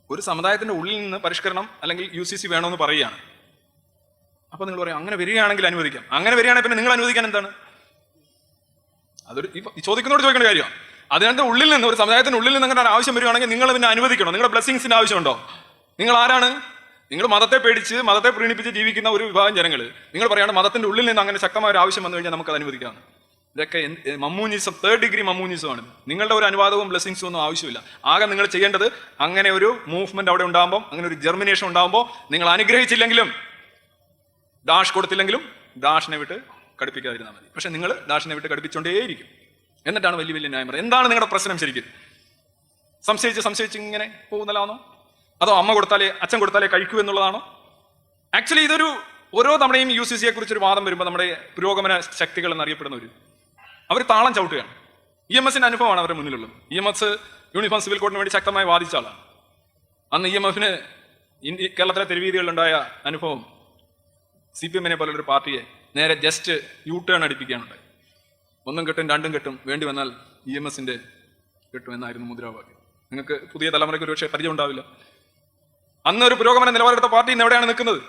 ഒരു സമുദായത്തിന്റെ ഉള്ളിൽ നിന്ന് പരിഷ്കരണം അല്ലെങ്കിൽ UCC വേണമെന്ന് പറയുകയാണ്. അപ്പോൾ നിങ്ങൾ പറയും അങ്ങനെ വരികയാണെങ്കിൽ അനുവദിക്കാം. അങ്ങനെ വരികയാണെങ്കിൽ പിന്നെ നിങ്ങൾ അനുവദിക്കാൻ എന്താണ്? അതൊരു ചോദിക്കുന്നതോട് ചോദിക്കേണ്ട കാര്യമാണ്. അതിനകത്ത് ഉള്ളിൽ നിന്ന് ഒരു സമുദായത്തിന്റെ ഉള്ളിൽ നിന്ന് അങ്ങനെ ഒരു ആവശ്യം വരികയാണെങ്കിൽ നിങ്ങൾ പിന്നെ അനുവദിക്കണം. നിങ്ങളുടെ ബ്ലെസ്സിങ്സിന്റെ ആവശ്യമുണ്ടോ? നിങ്ങൾ ആരാണ്? നിങ്ങൾ മതത്തെ പേടിച്ച് മതത്തെ പ്രീണിപ്പിച്ച് ജീവിക്കുന്ന ഒരു വിഭാഗം ജനങ്ങൾ. നിങ്ങൾ പറയാണ് മതത്തിന്റെ ഉള്ളിൽ നിന്ന് അങ്ങനെ ശക്തമായ ഒരു ആവശ്യം വന്നു കഴിഞ്ഞാൽ നമുക്ക് അത് അനുവദിക്കാം. ഇതൊക്കെ മമ്മൂനിസം, 3rd ഡിഗ്രി മമ്മൂനിസമാണ്. നിങ്ങളുടെ ഒരു അനുവാദവും ബ്ലെസ്സിങ്സും ഒന്നും ആവശ്യമില്ല. ആകെ നിങ്ങൾ ചെയ്യേണ്ടത് അങ്ങനെ ഒരു മൂവ്മെന്റ് അവിടെ ഉണ്ടാകുമ്പോൾ, അങ്ങനെ ഒരു ജെർമിനേഷൻ ഉണ്ടാകുമ്പോൾ നിങ്ങൾ അനുഗ്രഹിച്ചില്ലെങ്കിലും ഡാഷ് കൊടുത്തില്ലെങ്കിലും ഡാഷിനെ വിട്ട് കടുപ്പിക്കാതിരുന്നാൽ മതി. പക്ഷെ നിങ്ങൾ ഡാഷിനെ വിട്ട് കടുപ്പിച്ചുകൊണ്ടേയിരിക്കും. എന്നിട്ടാണ് വലിയ വലിയ ന്യായം പറയുന്നത്. എന്താണ് നിങ്ങളുടെ പ്രശ്നം ശരിക്കും? സംശയിച്ച് ഇങ്ങനെ പോകുന്നതാണോ? അതോ അമ്മ കൊടുത്താലേ അച്ഛൻ കൊടുത്താലേ കഴിക്കൂ എന്നുള്ളതാണോ? ആക്ച്വലി ഇതൊരു ഓരോ തവണയും UCCയെ കുറിച്ചൊരു വാദം വരുമ്പോൾ നമ്മുടെ പുരോഗമന ശക്തികൾ എന്നറിയപ്പെടുന്നവർ അവർ താളം ചവിട്ടുകയാണ്. EMSന്റെ അനുഭവമാണ് അവരുടെ മുന്നിലുള്ളത്. EMS യൂണിഫോം സിവിൽ കോഡിന് വേണ്ടി ശക്തമായി വാദിച്ച ആളാണ്. അന്ന് EMFന് കേരളത്തിലെ തെരുവീതികളിലുണ്ടായ അനുഭവം CPMനെ പോലുള്ളൊരു പാർട്ടിയെ നേരെ ജസ്റ്റ് U-ടേൺ അടിപ്പിക്കാനുണ്ടായി. 1 കെട്ടും 2 കെട്ടും വേണ്ടി വന്നാൽ EMSന്റെ കെട്ടും എന്നായിരുന്നു മുദ്രാവാക്യം. നിങ്ങൾക്ക് പുതിയ തലമുറയ്ക്ക് ഒരു പക്ഷേ പരിചയം ഉണ്ടാവില്ല. അന്ന് ഒരു പുരോഗമന നിലപാടെടുത്ത പാർട്ടി ഇന്ന് എവിടെയാണ് നിൽക്കുന്നത്?